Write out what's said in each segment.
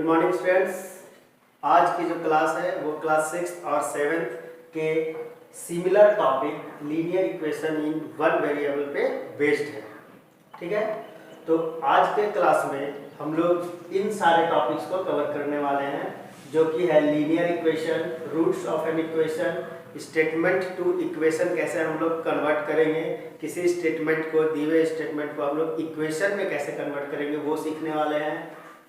Morning students. आज की जो क्लास है वो क्लास 6 और 7 के similar topic linear equation in one variable पे बेस्ड है। ठीक है, तो आज के क्लास में हम लोग इन सारे टॉपिक्स को कवर करने वाले हैं, जो कि है linear equation, roots of an equation, statement to equation कैसे हम लोग कन्वर्ट करेंगे, किसी स्टेटमेंट को, दिए हुए स्टेटमेंट को हम लोग इक्वेशन में कैसे कन्वर्ट करेंगे वो सीखने वाले हैं।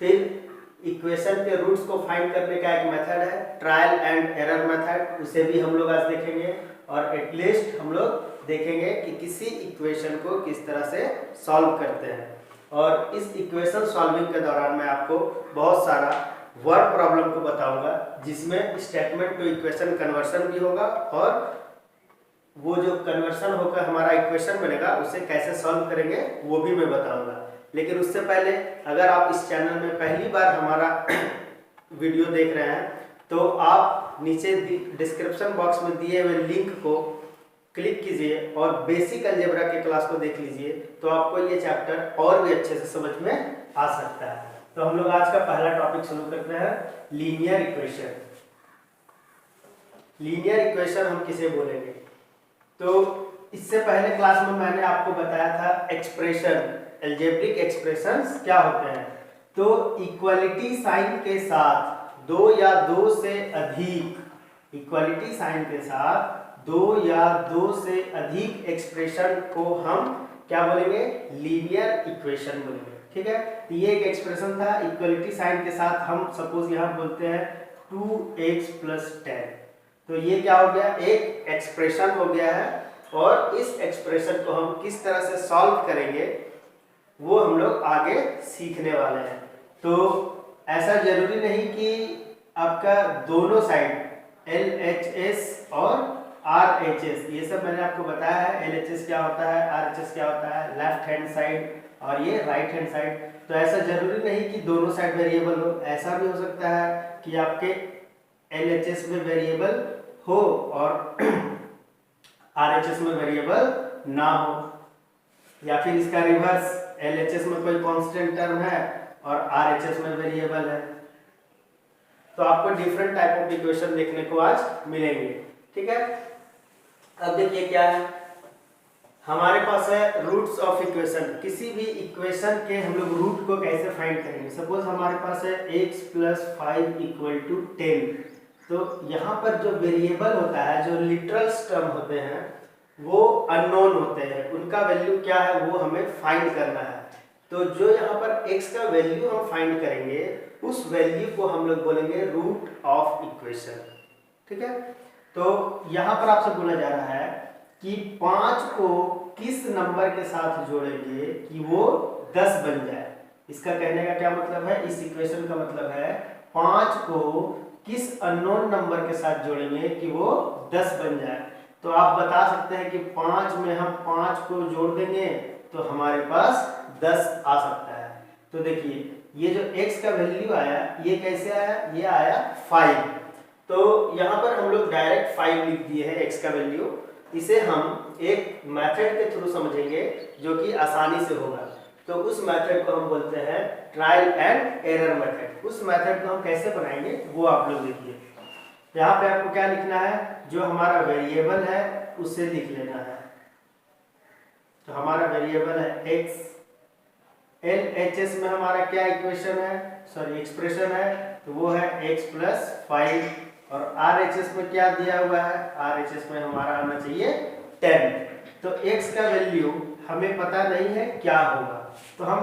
फिर इक्वेशन के रूट्स को फाइंड करने का एक मेथड है ट्रायल एंड एरर मेथड, उसे भी हम लोग आज देखेंगे। और एटलीस्ट हम लोग देखेंगे कि किसी इक्वेशन को किस तरह से सॉल्व करते हैं। और इस इक्वेशन सॉल्विंग के दौरान मैं आपको बहुत सारा वर्ड प्रॉब्लम को बताऊंगा, जिसमें स्टेटमेंट टू इक्वेशन कन्वर्शन भी होगा, और वो जो कन्वर्शन होकर हमारा इक्वेशन बनेगा उसे कैसे सॉल्व करेंगे वो भी मैं बताऊंगा। लेकिन उससे पहले अगर आप इस चैनल में पहली बार हमारा वीडियो देख रहे हैं तो आप नीचे डिस्क्रिप्शन बॉक्स में दिए हुए लिंक को क्लिक कीजिए और बेसिक अलजेब्रा के क्लास को देख लीजिए, तो आपको ये चैप्टर और भी अच्छे से समझ में आ सकता है। तो हम लोग आज का पहला टॉपिक शुरू करते हैं, लीनियर इक्वेशन। लीनियर इक्वेशन हम किसे बोलेंगे? तो इससे पहले क्लास में मैंने आपको बताया था एक्सप्रेशन, अलजेब्रिक एक्सप्रेशंस क्या होते हैं। तो इक्वलिटी साइन के साथ दो या दो से अधिक, इक्वलिटी साइन के साथ दो या दो से अधिक एक्सप्रेशन को हम क्या बोलेंगे? लीनियर इक्वेशन बोलेंगे। ठीक है, तो ये एक एक्सप्रेशन था इक्वलिटी साइन के साथ, हम सपोज यहाँ बोलते हैं 2x + 10। तो ये क्या हो गया? एक एक्सप्रेशन हो गया है, और इस एक्सप्रेशन को हम किस तरह से सॉल्व करेंगे वो हम लोग आगे सीखने वाले हैं। तो ऐसा जरूरी नहीं कि आपका दोनों साइड LHS और RHS, ये सब मैंने आपको बताया है। LHS क्या होता है, RHS क्या होता है, लेफ्ट हैंड साइड और ये राइट हैंड साइड। तो ऐसा जरूरी नहीं कि दोनों साइड वेरिएबल हो, ऐसा भी हो सकता है कि आपके LHS में वेरिएबल हो और RHS में वेरिएबल ना हो, या फिर इसका रिवर्स, LHS में कोई कांस्टेंट टर्म है और RHS में वेरिएबल है। तो आपको डिफरेंट टाइप ऑफ इक्वेशन देखने को आज मिलेंगे। ठीक है, अब देखिए क्या है, हमारे पास है रूट्स ऑफ इक्वेशन। किसी भी इक्वेशन के हम लोग रूट को कैसे फाइंड करेंगे? सपोज हमारे पास है x + 5 = 10। तो यहाँ पर जो वेरिएबल होता है, जो लिटरल टर्म होते हैं वो अननोन होते हैं, उनका वैल्यू क्या है वो हमें फाइंड करना है। तो जो यहाँ पर x का वैल्यू हम फाइंड करेंगे उस वैल्यू को हम लोग बोलेंगे रूट ऑफ इक्वेशन। ठीक है, तो यहाँ पर आपसे बोला जा रहा है कि 5 को किस नंबर के साथ जोड़ेंगे कि वो 10 बन जाए। इसका कहने का क्या मतलब है? इस इक्वेशन का मतलब है 5 को किस अननोन नंबर के साथ जोड़ेंगे कि वो 10 बन जाए। तो आप बता सकते हैं कि 5 में हम 5 को जोड़ देंगे तो हमारे पास 10 आ सकता है। तो देखिए ये जो x का वैल्यू आया ये कैसे आया? ये आया 5। तो यहाँ पर हम लोग डायरेक्ट 5 लिख दिए हैं x का वैल्यू। इसे हम एक मेथड के थ्रू समझेंगे जो कि आसानी से होगा। तो उस मेथड को हम बोलते हैं ट्रायल एंड एरर मेथड। उस मेथड को हम कैसे बनाएंगे वो आप लोग देखिए। यहाँ पे आपको क्या लिखना है? जो हमारा वेरिएबल है उसे लिख लेना है। तो हमारा वेरिएबल है x, LHS में हमारा क्या इक्वेशन है, सॉरी एक्सप्रेशन है, तो वो है x + 5। और RHS में क्या दिया हुआ है? RHS में हमारा आना चाहिए 10। तो x का वैल्यू हमें पता नहीं है क्या होगा, तो हम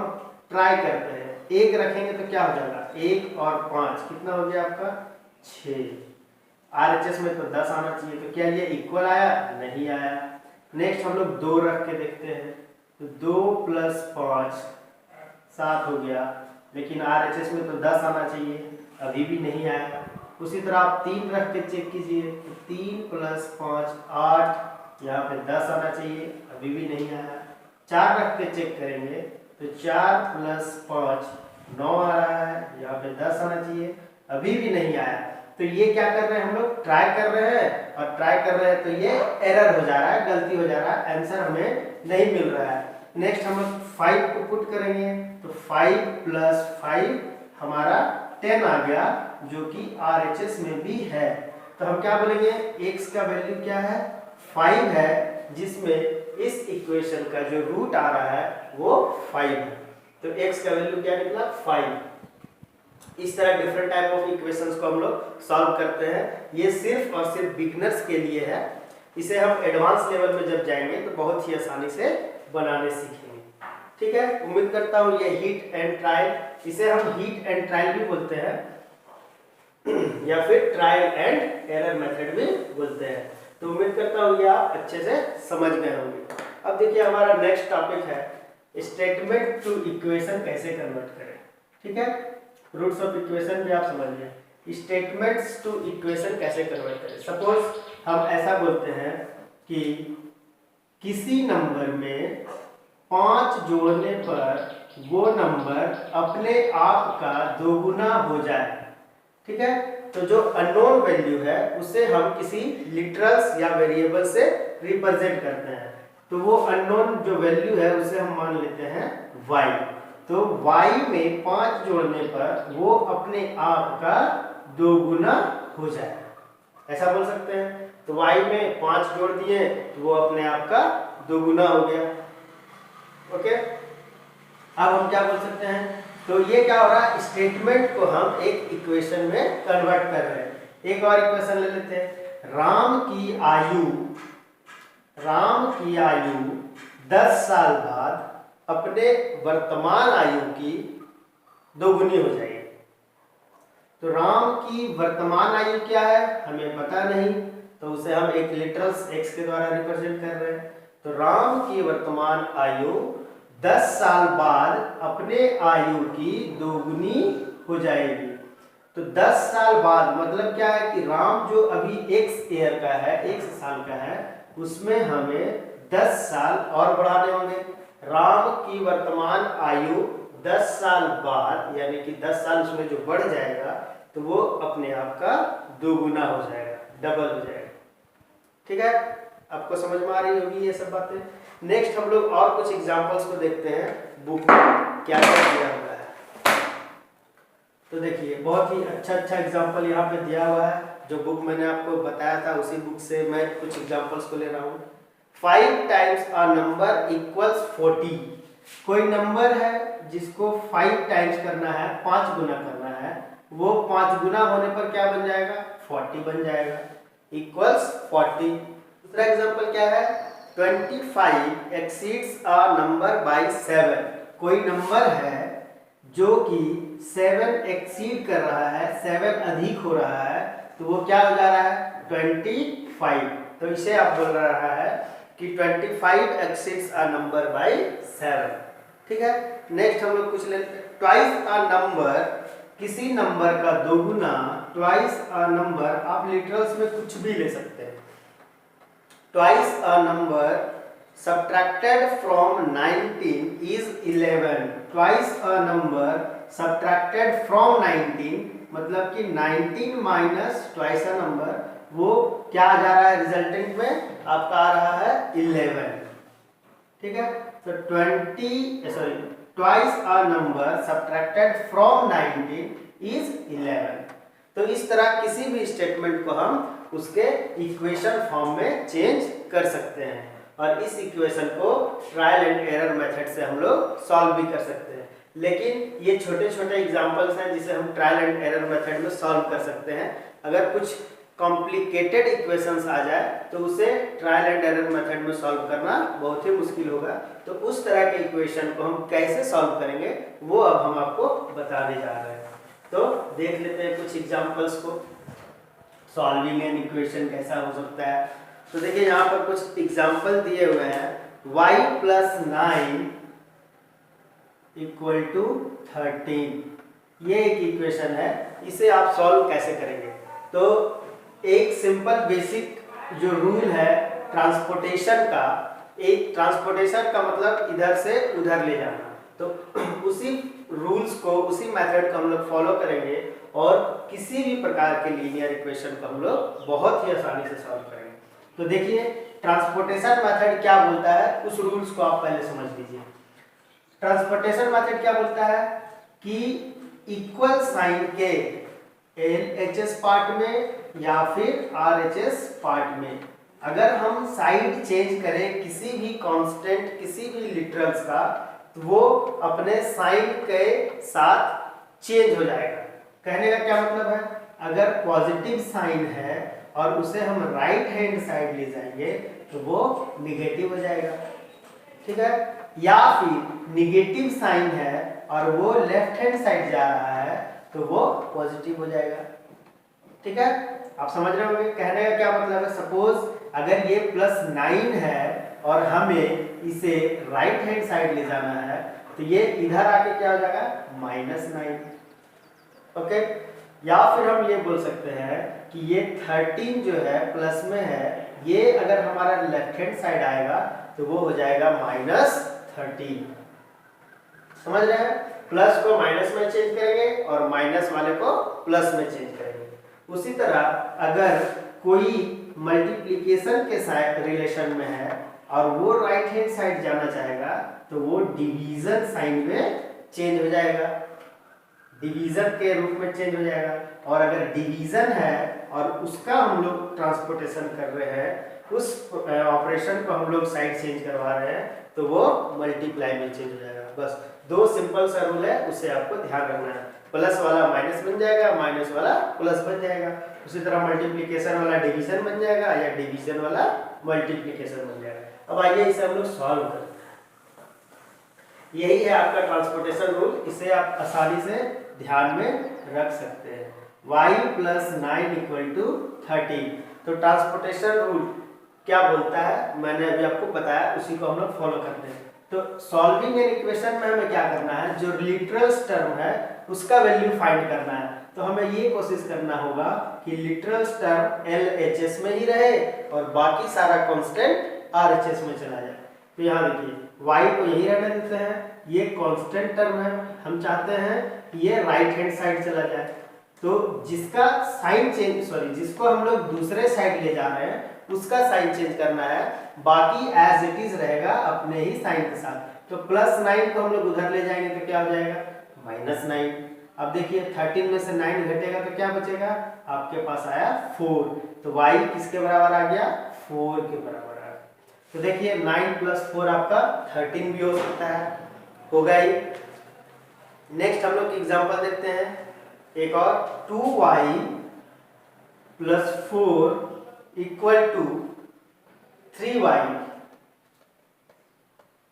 ट्राई करते हैं। 1 रखेंगे तो क्या हो जाएगा? 1 और 5 कितना हो गया आपका? 6। RHS में तो 10 आना चाहिए, तो क्या ये इक्वल आया? नहीं आया। नेक्स्ट हम लोग 2 रख के देखते हैं, तो 2 + 5 7 हो गया, लेकिन RHS में तो 10 आना चाहिए, अभी भी नहीं आया। उसी तरह आप 3 रख के चेक कीजिए, तो 3 + 5 8, यहाँ पे 10 आना चाहिए, अभी भी नहीं आया। 4 रख के चेक करेंगे तो 4 + 5 9 आ रहा है, यहाँ पे 10 आना चाहिए, अभी भी नहीं आया। तो ये क्या कर रहे हैं? हम लोग ट्राई कर रहे हैं, और ट्राई कर रहे हैं तो ये एरर हो जा रहा है, गलती हो जा रहा है, आंसर हमें नहीं मिल रहा है। नेक्स्ट हम लोग 5 को पुट करेंगे, तो 5 + 5 हमारा 10 आ गया, जो कि RHS में भी है। तो हम क्या बोलेंगे, x का वैल्यू क्या है, 5 है, जिसमें इस इक्वेशन का जो रूट आ रहा है वो 5 है। तो x का वैल्यू क्या निकला, 5। इस तरह डिफरेंट टाइप ऑफ इक्वेशंस को हम लोग सॉल्व करते हैं। ये सिर्फ और सिर्फ बिगिनर्स के लिए है। इसे हम एडवांस लेवल में जब जाएंगे तो बहुत ही आसानी से बनाने सीखेंगे। ठीक है, उम्मीद करता हूँ ये हिट एंड ट्रायल, इसे हम हिट एंड ट्रायल भी बोलते हैं या फिर ट्रायल एंड एरर मेथड भी बोलते हैं। तो उम्मीद करता हूँ ये आप अच्छे से समझ गए होंगे। अब देखिए हमारा नेक्स्ट टॉपिक है स्टेटमेंट टू इक्वेशन कैसे कन्वर्ट करें। ठीक है, रूट्स ऑफ इक्वेशन भी आप समझिए, स्टेटमेंट्स टू इक्वेशन कैसे कन्वर्ट करें। सपोज हम ऐसा बोलते हैं कि किसी नंबर में 5 जोड़ने पर वो नंबर अपने आप का दोगुना हो जाए। ठीक है, तो जो अननोन वैल्यू है उसे हम किसी लिटरल्स या वेरिएबल से रिप्रेजेंट करते हैं। तो वो अननोन जो वैल्यू है उसे हम मान लेते हैं y। तो y में 5 जोड़ने पर वो अपने आप का दोगुना हो जाए, ऐसा बोल सकते हैं। तो y में 5 जोड़ दिए तो वो अपने आप का दोगुना हो गया। ओके, अब हम क्या बोल सकते हैं, तो ये क्या हो रहा है, स्टेटमेंट को हम एक इक्वेशन में कन्वर्ट कर रहे हैं। एक और इक्वेशन ले लेते हैं, राम की आयु 10 साल बाद अपने वर्तमान आयु की दोगुनी हो जाएगी। तो राम की वर्तमान आयु क्या है हमें पता नहीं, तो उसे हम एक लिटरल्स x के द्वारा रिप्रेजेंट कर रहे हैं। तो राम की वर्तमान आयु 10 साल बाद अपने आयु की दोगुनी हो जाएगी। तो 10 साल बाद मतलब क्या है कि राम जो अभी x ईयर का है, x साल का है, उसमें हमें 10 साल और बढ़ाने होंगे। राम की वर्तमान आयु 10 साल बाद यानी कि 10 साल उसमें जो बढ़ जाएगा तो वो अपने आप का दोगुना हो जाएगा, डबल हो जाएगा। ठीक है, आपको समझ में आ रही होगी ये सब बातें। नेक्स्ट हम लोग और कुछ एग्जांपल्स को देखते हैं, बुक में क्या क्या दिया हुआ है। तो देखिए बहुत ही अच्छा एग्जांपल यहाँ पे दिया हुआ है। जो बुक मैंने आपको बताया था उसी बुक से मैं कुछ एग्जांपल्स को ले रहा हूँ। 5 टाइम्स अ नंबर इक्वल्स 40। कोई नंबर है जिसको 5 टाइम्स करना है, 5 गुना करना है, वो 5 गुना होने पर क्या बन जाएगा, 40 बन जाएगा, इक्वल्स 40। दूसरा एग्जांपल क्या है, 25 एक्सीड्स अ नंबर बाय 7। कोई नंबर है जो कि 7 एक्सीड कर रहा है, 7 अधिक हो रहा है, तो वो क्या हो जा रहा है, 25। तो इसे आप बोल रहा है कि 25 एक्सीड्स अ नंबर बाय 7। ठीक है, नेक्स्ट हम लोग कुछ लेते हैं, ट्वाइस अ नंबर, किसी नंबर का दोगुना, ट्वाइस अ नंबर, आप लिटरल्स में कुछ भी ले सकते हैं। Twice a number subtracted from 19 is 11। Twice a number subtracted from 19 मतलब कि 19 माइनस ट्वाइस अ नंबर, वो क्या आ जा रहा है, रिजल्टेंट में आपका आ रहा है 11। ठीक है, तो twice a number subtracted from 19 is 11। तो इस तरह किसी भी स्टेटमेंट को हम उसके इक्वेशन फॉर्म में चेंज कर सकते हैं, और इस इक्वेशन को ट्रायल एंड एरर मेथड से हम लोग सॉल्व भी कर सकते हैं। लेकिन ये छोटे छोटे एग्जांपल्स हैं जिसे हम ट्रायल एंड एरर मेथड में सॉल्व कर सकते हैं। अगर कुछ कॉम्प्लिकेटेड इक्वेशंस आ जाए तो उसे ट्रायल एंड एरर मेथड में सॉल्व करना बहुत ही मुश्किल होगा। तो उस तरह के इक्वेशन को हम कैसे सॉल्व करेंगे वो अब हम आपको बताने जा रहे हैं। तो देख लेते हैं कुछ एग्जांपल्स को, सॉल्विंग एन इक्वेशन कैसा हो सकता है। तो देखिए यहाँ पर कुछ एग्जांपल दिए हुए हैं, y + 9 = 13। ये एक इक्वेशन है, इसे आप सॉल्व कैसे करेंगे। तो एक सिंपल बेसिक जो रूल है ट्रांसपोर्टेशन का, एक ट्रांसपोर्टेशन का मतलब इधर से उधर ले जाना, तो उसी रूल्स को, उसी मेथड को हम लोग फॉलो करेंगे और किसी भी प्रकार के लीनियर इक्वेशन को हम लोग बहुत ही आसानी से सॉल्व करेंगे। तो देखिए ट्रांसपोर्टेशन मेथड क्या बोलता है, उस रूल्स को आप पहले समझ लीजिए। ट्रांसपोर्टेशन मेथड क्या बोलता है कि इक्वल साइन के LHS पार्ट में या फिर RHS पार्ट में अगर हम साइड चेंज करें किसी भी कांस्टेंट किसी भी लिटरल्स का तो वो अपने साइन के साथ चेंज हो जाएगा। कहने का क्या मतलब है, अगर पॉजिटिव साइन है और उसे हम राइट हैंड साइड ले जाएंगे तो वो निगेटिव हो जाएगा, ठीक है। या फिर निगेटिव साइन है और वो लेफ्ट हैंड साइड जा रहा है तो वो पॉजिटिव हो जाएगा, ठीक है। आप समझ रहे होंगे कहने का क्या मतलब है। सपोज अगर ये +9 है और हमें इसे राइट हैंड साइड ले जाना है तो ये इधर आके क्या हो जाएगा -9, ओके। या फिर हम ये बोल सकते हैं कि ये 13 जो है प्लस में है, ये अगर हमारा लेफ्ट हैंड साइड आएगा तो वो हो जाएगा -13। समझ रहे हैं, प्लस को माइनस में चेंज करेंगे और माइनस वाले को प्लस में चेंज करेंगे। उसी तरह अगर कोई मल्टीप्लिकेशन के साथ रिलेशन में है और वो राइट हैंड साइड जाना चाहेगा तो वो डिवीजन साइन में चेंज हो जाएगा, डिवीजन के रूप में चेंज हो जाएगा। और अगर डिवीजन है और उसका हम लोग ट्रांसपोर्टेशन कर रहे हैं, उस ऑपरेशन को हम लोग साइड चेंज करवा रहे हैं तो वो मल्टीप्लाई में चेंज हो जाएगा। बस दो सिंपल सा रूल है, उसे आपको ध्यान रखना है। प्लस वाला माइनस बन जाएगा, माइनस वाला प्लस बन जाएगा। उसी तरह मल्टीप्लिकेशन वाला डिवीजन बन जाएगा या डिवीजन वाला मल्टीप्लिकेशन बन जाएगा। अब आइए इसे हम लोग सॉल्व करते हैं। यही है आपका ट्रांसपोर्टेशन रूल, इसे आप आसानी से ध्यान में रख सकते हैं। y + 9 = 13। तो ट्रांसपोर्टेशन रूल क्या बोलता है मैंने अभी आपको बताया, उसी को हम लोग फॉलो करते हैं। तो सॉल्विंग एन इक्वेशन में हमें क्या करना है, जो लिटरल्स टर्म है उसका वैल्यू फाइंड करना है। तो हमें ये कोशिश करना होगा कि लिटरल्स टर्म LHS में ही रहे और बाकी सारा कांस्टेंट RHS में चला जाए। तो यहाँ देखिए y को यही रहने देते हैं, ये कांस्टेंट टर्म है, हम चाहते हैं कि ये राइट हैंड साइड चला जाए। तो जिसका साइन चेंज जिसको हम लोग दूसरे साइड ले जा रहे हैं उसका साइन चेंज करना है, बाकी एज इट इज रहेगा अपने ही साइन के साथ। तो +9 को हम लोग उधर ले जाएंगे तो क्या हो जाएगा -9। अब देखिए 13 में से 9 घटेगा तो क्या बचेगा, आपके पास आया 4। तो y किसके बराबर आ गया, 4 के बराबर आ गया। तो देखिए 9 + 4 आपका 13 भी हो सकता है, होगा ही। नेक्स्ट हम लोग एग्जांपल देखते हैं एक और, 2y + 4 = 3y,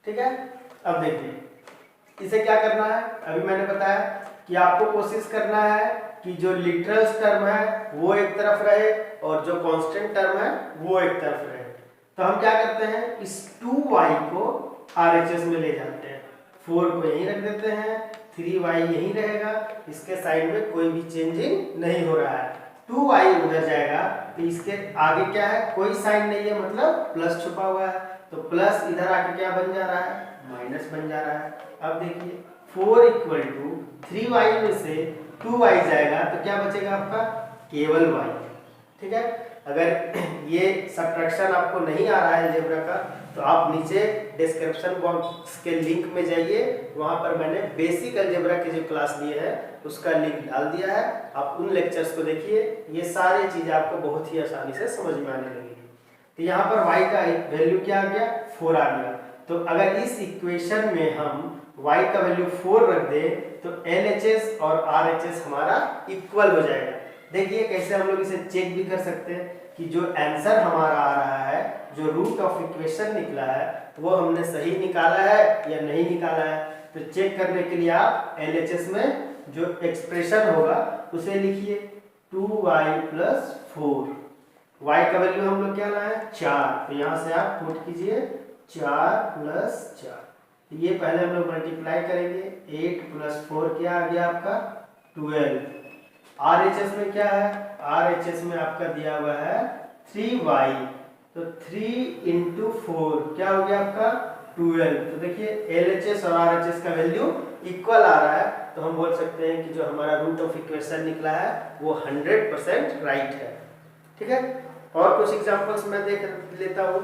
ठीक है। अब देखिए इसे क्या करना है, अभी मैंने बताया कि आपको कोशिश करना है कि जो लिटरल्स टर्म है वो एक तरफ रहे और जो कांस्टेंट टर्म है वो एक तरफ रहे। तो हम क्या करते हैं, इस 2y को RHS में ले जाते हैं, 4 को यहीं रख देते हैं, 3y यहीं रहेगा, इसके साइड में कोई भी चेंजिंग नहीं हो रहा है। 2y उधर जाएगा तो इसके आगे क्या है, कोई साइन नहीं है, मतलब प्लस छुपा हुआ है। तो प्लस इधर आके क्या बन जा रहा है, माइनस बन जा रहा है। अब देखिए 4 = 3y में से 2y जाएगा तो क्या बचेगा आपका, केवल y, ठीक है। अगर ये सब्ट्रैक्शन आपको नहीं आ रहा है अलजेब्रा का तो आप नीचे डिस्क्रिप्शन बॉक्स के लिंक में जाइए, वहाँ पर मैंने बेसिक अलजेब्रा की जो क्लास ली है उसका लिंक डाल दिया है, आप उन लेक्चर्स को देखिए, ये सारी चीज़ें आपको बहुत ही आसानी से समझ में आने लगेगी। तो यहाँ पर y का वैल्यू क्या आ गया, 4 आ गया। तो अगर इस इक्वेशन में हम y का वैल्यू 4 रख दें तो LHS और RHS हमारा इक्वल हो जाएगा। देखिए कैसे हम लोग इसे चेक भी कर सकते हैं कि जो आंसर हमारा आ रहा है, जो रूट ऑफ इक्वेशन निकला है वो हमने सही निकाला है या नहीं निकाला है। तो चेक करने के लिए आप LHS में जो एक्सप्रेशन होगा उसे लिखिए, 2y + 4, y का वैल्यू हम लोग क्या लाए 4, तो यहाँ से आप पुट कीजिए 4 + 4, ये पहले हम लोग मल्टीप्लाई करेंगे, 8 + 4 क्या आ गया आपका 12। RHS में क्या है, RHS में आपका दिया हुआ है 3y, तो 3 × 4 क्या हो गया आपका 12। तो देखिए LHS और RHS का वैल्यू इक्वल आ रहा है, तो हम बोल सकते हैं कि जो हमारा रूट ऑफ इक्वेशन निकला है वो 100% राइट है, ठीक है। और कुछ एग्जांपल्स मैं देख लेता हूँ,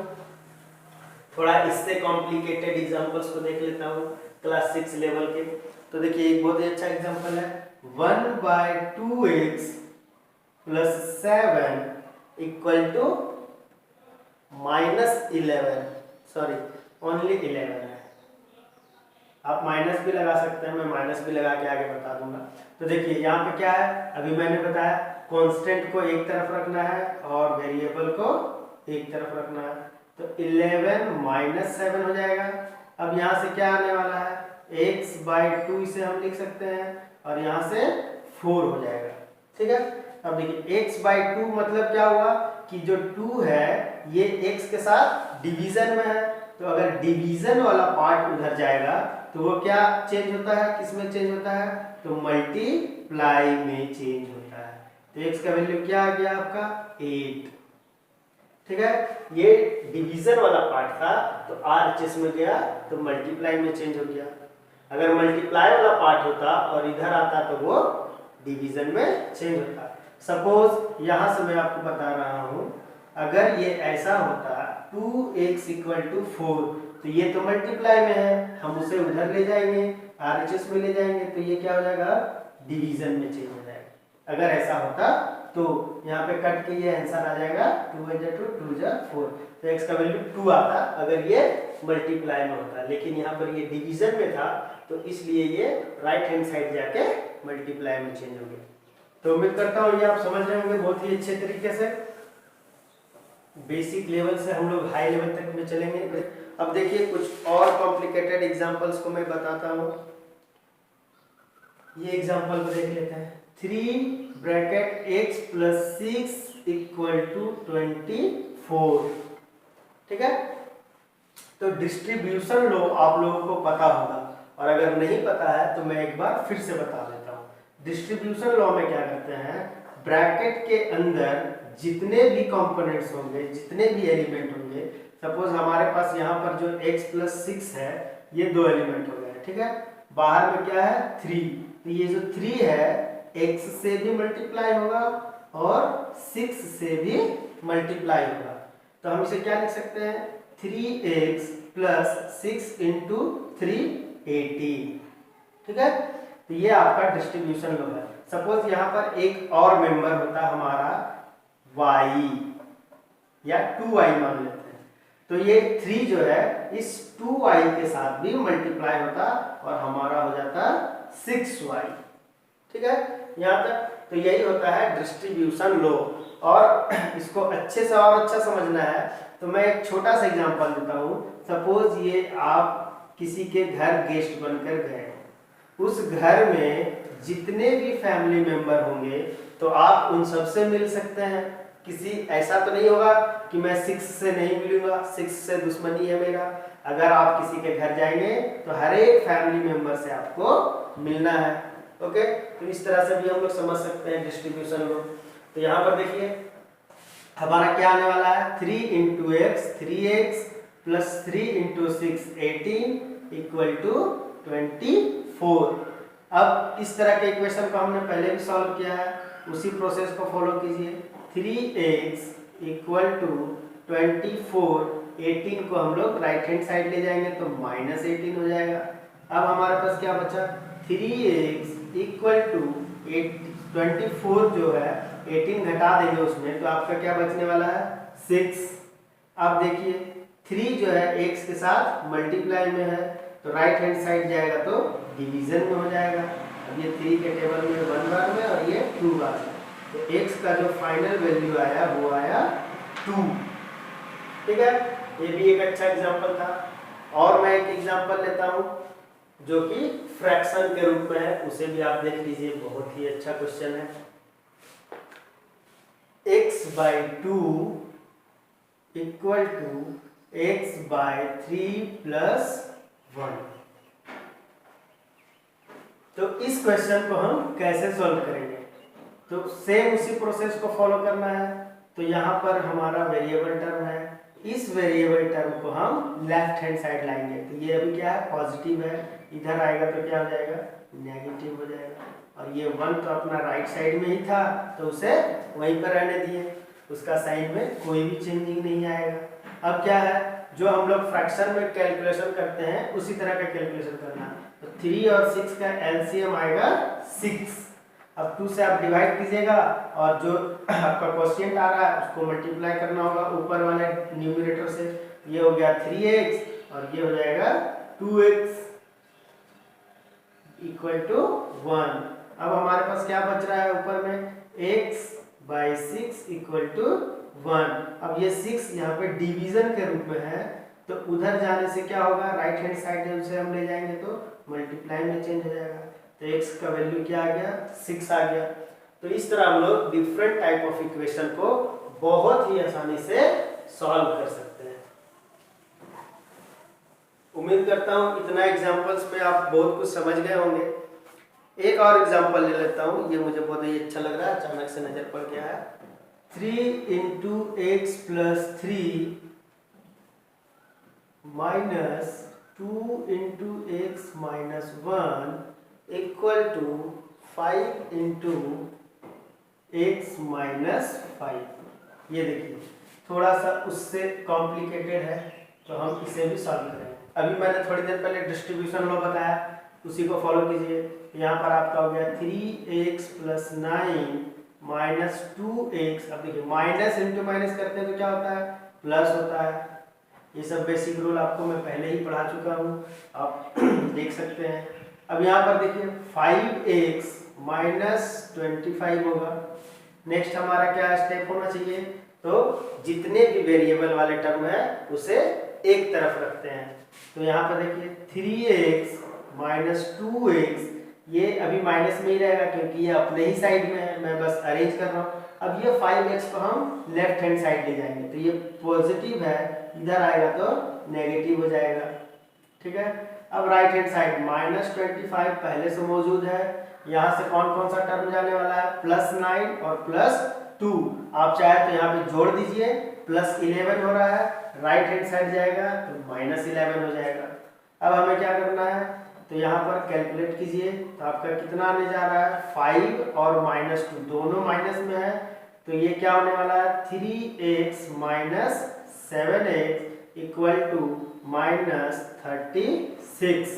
थोड़ा इससे कॉम्प्लिकेटेड एग्जांपल्स को देख लेता हूँ क्लास 6 लेवल के। तो देखिए एक बहुत ही अच्छा एग्जांपल है, 1/2x + 7 = -11, सॉरी ओनली 11 है। आप माइनस भी लगा सकते हैं, मैं माइनस भी लगा के आगे बता दूंगा। तो देखिए यहाँ पे क्या है, अभी मैंने बताया कांस्टेंट को एक तरफ रखना है और वेरिएबल को एक तरफ रखना है। तो 11 - 7 हो जाएगा। अब यहाँ से क्या आने वाला है, x/2 इसे हम लिख सकते हैं और यहाँ से 4 हो जाएगा। ठीक है, अब देखिए x/2 मतलब क्या हुआ कि जो 2 है ये x के साथ डिवीजन में है, तो अगर डिवीजन वाला पार्ट उधर जाएगा तो वो क्या चेंज होता है, किस में चेंज होता है, तो मल्टीप्लाई में चेंज होता है। तो x का वैल्यू क्या आ गया आपका 8। ठीक है, ये डिवीजन वाला पार्ट था तो RHS में गया तो मल्टीप्लाई में चेंज हो गया। अगर मल्टीप्लाई वाला पार्ट होता और इधर आता तो वो डिवीजन में चेंज होता। सपोज यहां से मैं आपको बता रहा हूं, अगर ये ऐसा होता 2x = 4 तो ये तो मल्टीप्लाई में है, हम उसे उधर ले जाएंगे RHS में ले जाएंगे तो ये क्या हो जाएगा, डिवीजन में चेंज हो जाएगा। अगर ऐसा होता तो यहाँ पे कट के ये आंसर आ जाएगा 2 × 2 2 × 4, तो x का वैल्यू 2 आता अगर ये मल्टीप्लाई में होता, लेकिन यहाँ पर ये डिवीजन में था तो इसलिए ये राइट हैंड साइड जाके मल्टीप्लाई में चेंज हो गया। तो उम्मीद करता हूँ ये आप समझ रहे होंगे बहुत ही अच्छे तरीके से। बेसिक लेवल से हम लोग हाई लेवल तक में चलेंगे। अब देखिए कुछ और कॉम्प्लिकेटेड एग्जांपल्स को मैं बताता हूँ। ये एग्जांपल को देख लेते हैं, 3 × x + 6 = 24। ठीक है, तो डिस्ट्रीब्यूशन लॉ आप लोगों को पता होगा और अगर नहीं पता है तो मैं एक बार फिर से बता देता हूँ। डिस्ट्रीब्यूशन लॉ में क्या करते हैं, ब्रैकेट के अंदर जितने भी कंपोनेंट्स होंगे, जितने भी एलिमेंट होंगे, सपोज हमारे पास यहाँ पर जो x + 6 है ये 2 एलिमेंट हो गए। ठीक है, बाहर में क्या है 3, तो ये जो 3 है x से भी मल्टीप्लाई होगा और 6 से भी मल्टीप्लाई होगा। तो हम इसे क्या लिख सकते हैं, 3x + 6 × 3 18। ठीक है, तो ये आपका डिस्ट्रीब्यूशन लॉ है। सपोज यहाँ पर एक और मेंबर होता हमारा y या 2y मान लेते हैं, तो ये 3 जो है इस 2y के साथ भी मल्टीप्लाई होता और हमारा हो जाता 6y। ठीक है, यहाँ तक तो यही होता है डिस्ट्रीब्यूशन लॉ। और इसको अच्छे से और अच्छा समझना है तो मैं एक छोटा सा एग्जांपल देता हूँ। सपोज ये आप किसी के घर गेस्ट बनकर गए, उस घर में जितने भी फैमिली मेंबर होंगे तो आप उन सबसे मिल सकते हैं। किसी ऐसा तो नहीं होगा कि मैं 6 से नहीं मिलूंगा, 6 से दुश्मनी है मेरा। अगर आप किसी के घर जाएंगे तो हर एक फैमिली मेंबर से आपको मिलना है। ओके, तो इस तरह से भी हम लोग समझ सकते हैं डिस्ट्रीब्यूशन लॉ। तो यहाँ पर देखिए हमारा क्या आने वाला है, 3 × x 3x + 3 × 6 18 = 24। अब इस तरह के इक्वेशन को हमने पहले भी सॉल्व किया है, उसी प्रोसेस को फॉलो कीजिए। 3x = 24, 18 को हम लोग राइट हैंड साइड ले जाएंगे तो -18 हो जाएगा। अब हमारे पास क्या बचा, 3x = 24 जो है 18 घटा देंगे उसमें तो आपका क्या बचने वाला है 6। अब देखिए 3 जो है x के साथ मल्टीप्लाई में है तो राइट हैंड साइड जाएगा तो डिवीजन में हो जाएगा। अब ये 3 के टेबल में 1 बार में और ये 2 बार में, तो x का जो फाइनल वैल्यू आया वो आया 2। ठीक है, ये भी एक अच्छा एग्जांपल था। और मैं एक एग्जांपल लेता हूँ जो कि फ्रैक्शन के रूप में है, उसे भी आप देख लीजिए, बहुत ही अच्छा क्वेश्चन है। x/2 = x/3 + 1। तो इस क्वेश्चन को हम कैसे सॉल्व करेंगे, तो सेम उसी प्रोसेस को फॉलो करना है। तो यहाँ पर हमारा वेरिएबल टर्म है, इस वेरिएबल टर्म को हम लेफ्ट हैंड साइड लाएंगे तो ये अभी क्या है पॉजिटिव है, इधर आएगा तो क्या हो जाएगा नेगेटिव हो जाएगा। और ये 1 तो अपना राइट साइड में ही था तो उसे वहीं पर रहने दिए, उसका साइन में कोई भी चेंजिंग नहीं आएगा। अब क्या है, जो हम लोग फ्रैक्शन में कैलकुलेशन करते हैं उसी तरह का कैलकुलेशन करना है। तो 3 और 6 का एलसीएम आएगा 6। अब 2 से आप डिवाइड कीजिएगा और जो आपका क्वोशिएंट आ रहा है उसको मल्टीप्लाई करना होगा ऊपर वाले न्यूमरेटर से। ये हो गया 3x और ये हो जाएगा 2x इक्वल टू 1। अब हमारे पास क्या बच रहा है ऊपर में, x/6 इक्वल टू 1। अब ये 6 यहाँ पे डिवीजन के रूप में है, तो उधर जाने से क्या होगा, राइट हैंड साइड है उसे हम ले जाएंगे तो मल्टीप्लाई में चेंज हो जाएगा। तो x का वैल्यू क्या आ गया, 6 आ गया। तो इस तरह हम लोग डिफरेंट टाइप ऑफ इक्वेशन को बहुत ही आसानी से सॉल्व कर सकते हैं। उम्मीद करता हूँ इतना एग्जांपल्स पे आप बहुत कुछ समझ गए होंगे। एक और एग्जांपल ले लेता हूँ, ये मुझे बहुत ही अच्छा लग रहा है, अचानक से नजर पड़ गया है। 3 × x + 3 minus 2 × x - 1 equal to 5 × x - 5। ये देखिए थोड़ा सा उससे कॉम्प्लिकेटेड है, तो हम इसे भी सॉल्व करेंगे। अभी मैंने थोड़ी देर पहले डिस्ट्रीब्यूशन लॉ बताया, उसी को फॉलो कीजिए। यहाँ पर आपका हो गया 3x + 9 - 2x। अब देखिए माइनस इंटू माइनस करते हैं तो क्या होता है, प्लस होता है। ये सब बेसिक रूल आपको मैं पहले ही पढ़ा चुका हूँ, आप देख सकते हैं। अब यहाँ पर देखिए 5x - 25 होगा। नेक्स्ट हमारा क्या स्टेप होना चाहिए, तो जितने भी वेरिएबल वाले टर्म है उसे एक तरफ रखते हैं। तो यहाँ पर देखिए 3x - 2x, ये अभी माइनस में ही रहेगा क्योंकि ये अपने ही साइड में है, मैं बस अरेंज कर रहा हूँ। अब ये 5x को हम लेफ्ट हैंड साइड ले जाएंगे, तो ये पॉजिटिव है, इधर आएगा तो नेगेटिव हो जाएगा। ठीक है। अब राइट हैंड साइड -25 पहले से मौजूद है, यहाँ से कौन कौन सा टर्म जाने वाला है, +9 और +2। आप चाहे तो यहाँ पे जोड़ दीजिए, +11 हो रहा है, राइट हैंड साइड जाएगा तो -11 हो जाएगा। अब हमें क्या करना है, तो यहाँ पर कैलकुलेट कीजिए, तो आपका कितना आने जा रहा है, 5 और -2 दोनों माइनस में है, तो ये क्या होने वाला है, 3x - 7x इक्वल टू -36।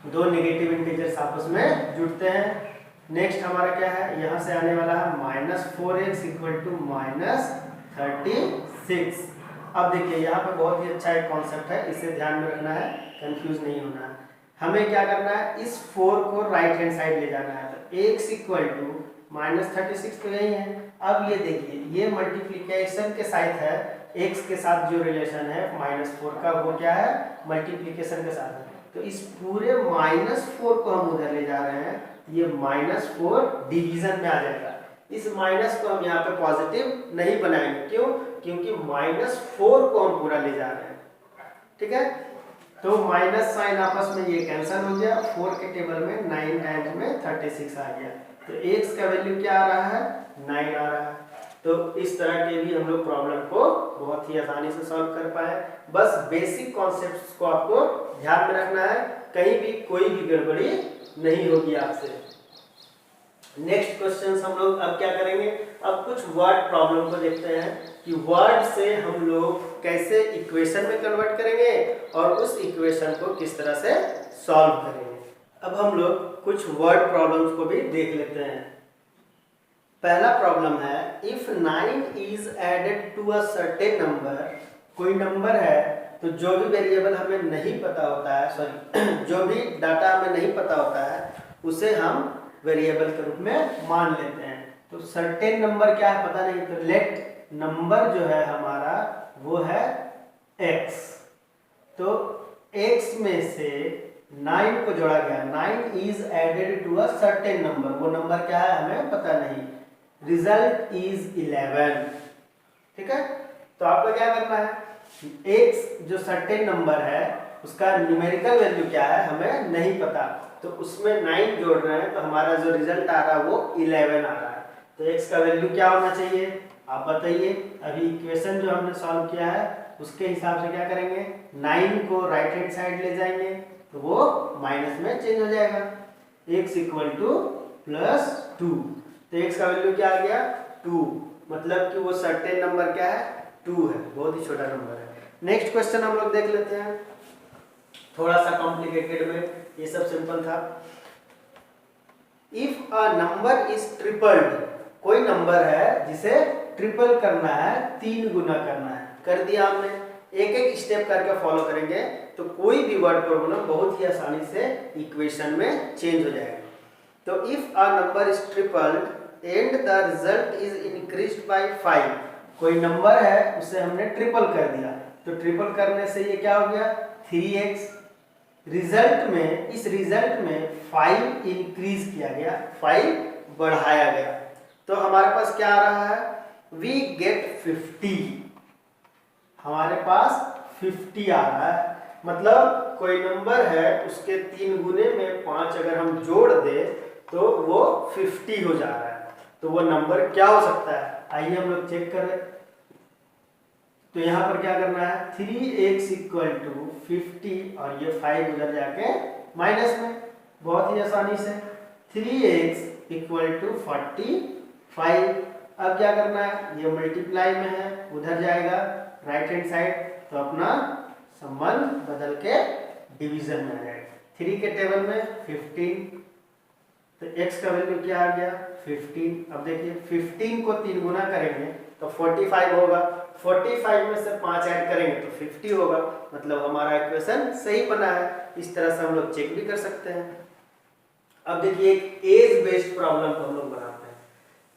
दो नेगेटिव इंटीजर्स आपस में जुड़ते हैं। नेक्स्ट हमारा क्या है, यहाँ से आने वाला है -4x इक्वल टू -36। अब देखिए यहाँ पे बहुत ही अच्छा एक कॉन्सेप्ट है, इसे ध्यान में रखना है, कंफ्यूज नहीं होना है। हमें क्या करना है, इस 4 को राइट हैंड साइड ले जाना है, तो x इक्वल टू -36 तो यही है। अब ये देखिए ये मल्टीप्लिकेशन के साथ है, x के साथ जो रिलेशन है -4 का वो क्या है, मल्टीप्लिकेशन के साथ है। तो इस पूरे -4 को हम उधर ले जा रहे हैं, ये -4 डिवीजन में आ जाएगा। इस माइनस को हम यहाँ पे पॉजिटिव नहीं बनाएंगे, क्यों, क्योंकि -4 को हम पूरा ले जा रहे हैं। ठीक है, तो माइनस साइन आपस में ये कैंसिल हो गया, 4 के टेबल में 9 टाइम्स में 36 आ गया, तो x का वैल्यू क्या आ रहा है, 9 आ रहा है। तो इस तरह के भी हम लोग प्रॉब्लम को बहुत ही आसानी से सॉल्व कर पाए। बस बेसिक कॉन्सेप्ट्स को आपको ध्यान में रखना है, कहीं भी कोई भी गड़बड़ी नहीं होगी आपसे। नेक्स्ट क्वेश्चन हम लोग अब क्या करेंगे, अब कुछ वर्ड प्रॉब्लम को देखते हैं कि वर्ड से हम लोग कैसे इक्वेशन में कन्वर्ट करेंगे और उस इक्वेशन को किस तरह से सॉल्व करेंगे। अब हम लोग कुछ वर्ड प्रॉब्लम्स को भी देख लेते हैं। पहला प्रॉब्लम है, if 9 is added to a certain number. कोई नंबर है, तो जो भी वेरिएबल हमें नहीं पता होता है, सॉरी जो भी डाटा हमें नहीं पता होता है उसे हम वेरिएबल के रूप में मान लेते हैं। तो सर्टेन नंबर क्या है पता नहीं, तो लेट नंबर जो है हमारा वो है x। तो x में से 9 को जोड़ा गया, 9 is added to a certain number, वो नंबर क्या है हमें पता नहीं, रिजल्ट इज 11। ठीक है, तो आपको क्या करना है, x जो सर्टेन नंबर है उसका न्यूमेरिकल वैल्यू क्या है हमें नहीं पता, तो उसमें 9 जोड़ रहे हैं, तो हमारा जो रिजल्ट आ रहा है वो 11 आ रहा है। तो x का वैल्यू क्या होना चाहिए आप बताइए। अभी इक्वेशन जो हमने सॉल्व किया है उसके हिसाब से क्या करेंगे, 9 को राइट हैंड साइड ले जाएंगे तो वो माइनस में चेंज हो जाएगा, x इक्वल टू +2। तो x का वैल्यू क्या आ गया 2, मतलब कि वो सर्टेन नंबर क्या है 2 है, बहुत ही छोटा नंबर है। नेक्स्ट क्वेश्चन हम लोग देख लेते हैं, थोड़ा सा कॉम्प्लिकेटेड में, ये सब सिंपल था। If a number is tripled, कोई नंबर है जिसे ट्रिपल करना है, 3 गुना करना है, कर दिया हमने। एक एक स्टेप करके फॉलो करेंगे तो कोई भी वर्ड प्रॉब्लम बहुत ही आसानी से इक्वेशन में चेंज हो जाएगा। तो if a number is tripled and the result is increased by 5, कोई नंबर है उसे हमने ट्रिपल कर दिया, तो ट्रिपल करने से ये क्या हो गया 3x। रिजल्ट में, इस रिजल्ट में 5 इंक्रीज किया गया, 5 बढ़ाया गया, तो हमारे पास क्या आ रहा है, वी गेट 50, हमारे पास 50 आ रहा है। मतलब कोई नंबर है उसके 3 गुने में 5 अगर हम जोड़ दे तो वो 50 हो जा रहा है, तो वो नंबर क्या हो सकता है, आइए हम लोग चेक करें। तो यहाँ पर क्या करना है, 3x इक्वल टू 50 और ये 5 उधर जाके माइनस में, बहुत ही आसानी से 3x इक्वल टू 45। अब क्या करना है, ये मल्टीप्लाई में है, उधर जाएगा राइट हैंड साइड, तो अपना संबंध बदल के डिवीजन में आ जाएगा। 3 के टेबल में 15, तो x का वैल्यू क्या आ गया 15। अब देखिए 15 को 3 गुना करेंगे तो 45 होगा, 45 में से 5 ऐड करेंगे तो 50 होगा, मतलब हमारा इक्वेशन सही बना है। इस तरह से हम लोग चेक भी कर सकते हैं। अब देखिए एक एज बेस्ड प्रॉब्लम को हम लोग बनाते हैं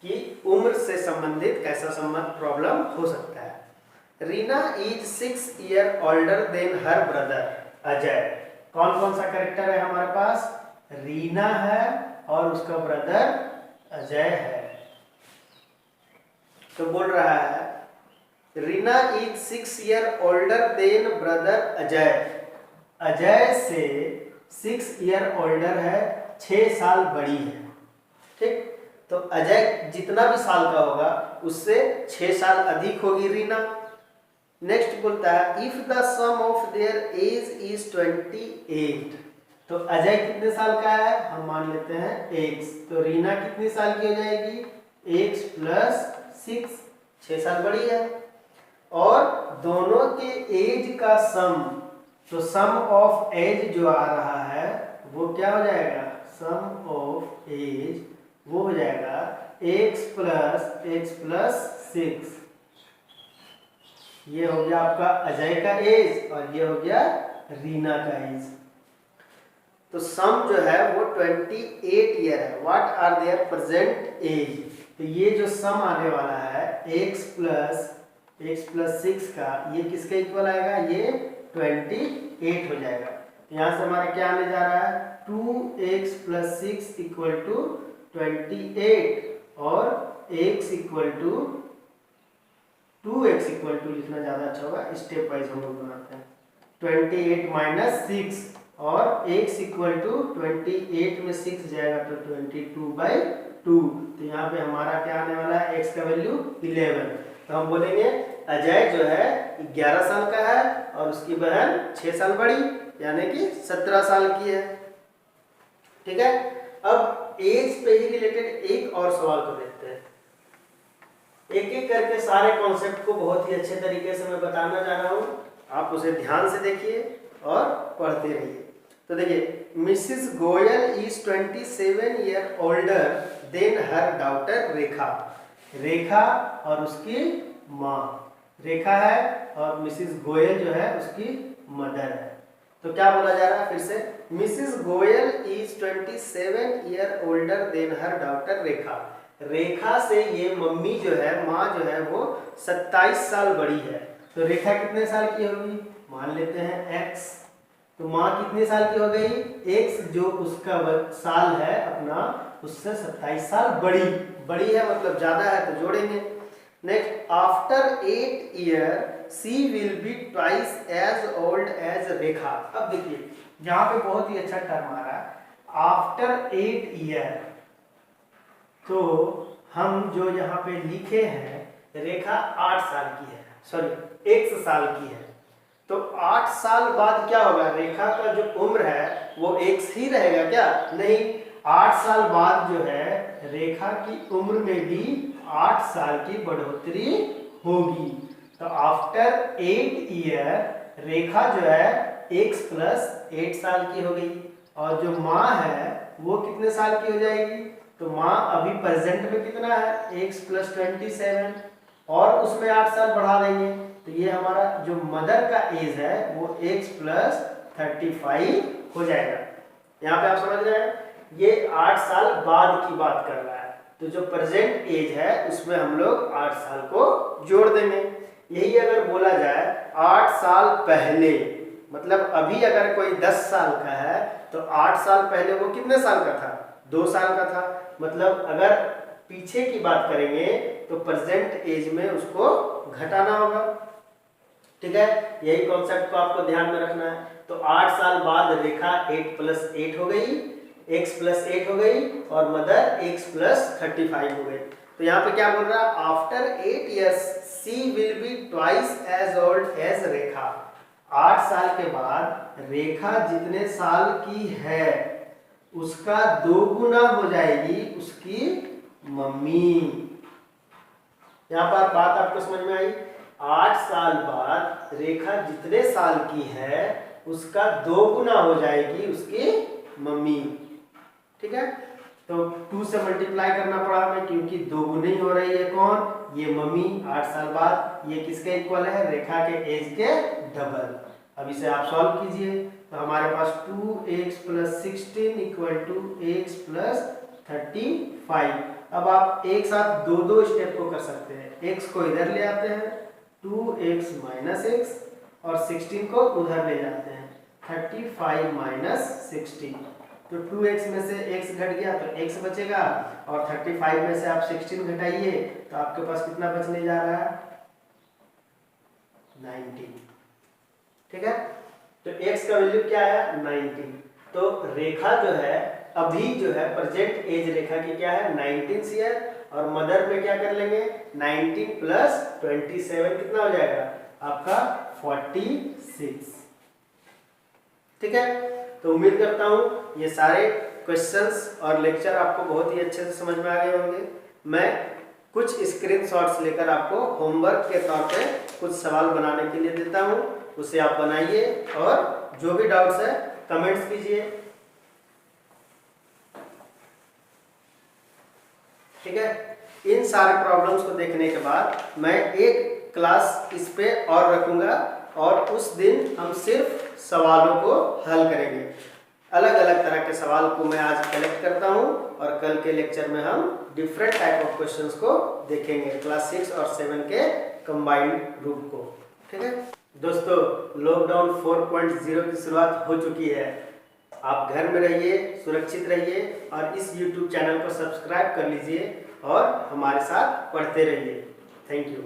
कि उम्र से संबंधित कैसा संबंध प्रॉब्लम हो सकता है। Reena is 6 year older than her brother Ajay. कौन कौन सा कैरेक्टर है हमारे पास, रीना है और उसका ब्रदर अजय है। तो बोल रहा है Reena is 6 year older then brother Ajay, Ajay से 6 ईयर ओल्डर है, 6 साल बड़ी है, ठीक। तो अजय जितना भी साल का होगा उससे 6 साल अधिक होगी रीना। नेक्स्ट बोलता है if the sum of their age is 28, तो अजय कितने साल का है, हम मान लेते हैं x, तो रीना कितनी साल की हो जाएगी, x प्लस 6, 6 साल बड़ी है। और दोनों के एज का सम, तो सम ऑफ एज जो आ रहा है वो क्या हो जाएगा, सम ऑफ एज वो हो जाएगा x प्लस 6, ये हो गया आपका अजय का एज और ये हो गया रीना का एज। तो सम जो है वो 28 ईयर है। What are their present age, तो ये जो सम आने वाला है x प्लस 6 का, ये किसके इक्वल आएगा, ये 28 हो जाएगा। यहाँ से हमारा क्या आने जा रहा है, 2x प्लस 6 इक्वल टू 28 और x equal to 2x equal to लिखना ज़्यादा अच्छा होगा, स्टेप वाइज हम लोग बनाते हैं। 28 माइनस 6 और x इक्वल टू 28 में 6 जाएगा तो 22/2, तो यहाँ पे हमारा क्या आने वाला है, x का वैल्यू 11। तो हम बोलेंगे अजय जो है 11 साल का है और उसकी बहन 6 साल बड़ी यानी कि 17 साल की है, ठीक है। अब एज पे ही रिलेटेड एक और सवाल को देखते हैं। एक एक करके सारे कॉन्सेप्ट को बहुत ही अच्छे तरीके से मैं बताना जा रहा हूँ, आप उसे ध्यान से देखिए और पढ़ते रहिए। तो देखिए Mrs Goyal is 27 year older than her daughter Rekha, Rekha और उसकी माँ, रेखा है और मिसिस गोयल जो है उसकी मदर है। तो क्या बोला जा रहा है फिर से, Mrs Goyal is 27 year older than her daughter Rekha, Rekha से ये मम्मी जो है, माँ जो है वो 27 साल बड़ी है। तो रेखा कितने साल की होगी, मान लेते हैं x, तो माँ कितने साल की हो गई, x जो उसका साल है अपना उससे 27 साल बड़ी, बड़ी है मतलब ज्यादा है तो जोड़ेंगे। Next after 8 year she will be twice as old as Rekha. अब देखिए यहाँ पे बहुत ही अच्छा टर्म आ रहा है, आफ्टर 8 ईयर, तो हम जो यहाँ पे लिखे हैं रेखा 8 साल की है, सॉरी x साल की है, तो 8 साल बाद क्या होगा, रेखा का जो उम्र है वो x ही रहेगा क्या, नहीं, 8 साल बाद जो है रेखा की उम्र में भी 8 साल की बढ़ोतरी होगी। तो आफ्टर 8 ईयर रेखा जो है x प्लस 8 साल की हो गई, और जो माँ है वो कितने साल की हो जाएगी, तो माँ अभी प्रेजेंट में कितना है x प्लस 27, और उसमें 8 साल बढ़ा देंगे, तो ये हमारा जो मदर का एज है वो x प्लस 35 हो जाएगा। यहाँ पे आप समझ रहे हैं, ये 8 साल बाद की बात कर रहा है, तो जो प्रेजेंट एज है उसमें हम लोग 8 साल को जोड़ देंगे। यही अगर बोला जाए 8 साल पहले, मतलब अभी अगर कोई 10 साल का है तो 8 साल पहले वो कितने साल का था, 2 साल का था। मतलब अगर पीछे की बात करेंगे तो प्रेजेंट एज में उसको घटाना होगा। ठीक है, यही कॉन्सेप्ट को आपको ध्यान में रखना है। तो 8 साल बाद रेखा 8 प्लस 8 हो गई, x प्लस 8 हो गई, और मदर x प्लस 35 हो गई। तो यहाँ पे क्या बोल रहा है, after 8 years she will be twice as old as Rekha. 8 साल के बाद रेखा जितने साल की है उसका 2 गुना हो जाएगी उसकी मम्मी। यहाँ पर बात आपको समझ में आई, 8 साल बाद रेखा जितने साल की है उसका 2 गुना हो जाएगी उसकी मम्मी। ठीक है, तो 2 से मल्टीप्लाई करना पड़ा हमें क्योंकि 2 गुनी हो रही है कौन, ये मम्मी 8 साल बाद। ये किसके इक्वल है, रेखा के एज के डबल। अब इसे आप सॉल्व कीजिए, तो हमारे पास 2x plus 16 equal to x plus 35। अब आप एक साथ दो स्टेप को कर सकते हैं, x को इधर ले आते हैं 2x माइनस x, और 16 को उधर ले जाते हैं 35 माइनस 16। तो 2x में से x घट गया तो x बचेगा, और 35 में से आप 16 घटाइए तो आपके पास कितना बचने जा रहा है, 19। ठीक है, तो x का वैल्यू क्या है, 19। तो रेखा जो है अभी जो है प्रेजेंट एज रेखा की क्या है, 19 ईयर, और मदर में क्या कर लेंगे 19 प्लस 27 कितना हो जाएगा आपका 46। ठीक है, तो उम्मीद करता हूँ ये सारे क्वेश्चंस और लेक्चर आपको बहुत ही अच्छे से समझ में आ गए होंगे। मैं कुछ स्क्रीनशॉट्स लेकर आपको होमवर्क के तौर पे कुछ सवाल बनाने के लिए देता हूँ, उसे आप बनाइए और जो भी डाउट्स है कमेंट्स कीजिए। ठीक है, इन सारे प्रॉब्लम्स को देखने के बाद मैं एक क्लास इस पे और रखूंगा, और उस दिन हम सिर्फ सवालों को हल करेंगे। अलग अलग तरह के सवाल को मैं आज कलेक्ट करता हूं, और कल के लेक्चर में हम डिफरेंट टाइप ऑफ क्वेश्चंस को देखेंगे, क्लास 6 और 7 के कंबाइंड रूप को। ठीक है दोस्तों, लॉकडाउन 4.0 की शुरुआत हो चुकी है। आप घर में रहिए, सुरक्षित रहिए, और इस YouTube चैनल को सब्सक्राइब कर लीजिए और हमारे साथ पढ़ते रहिए। Thank you.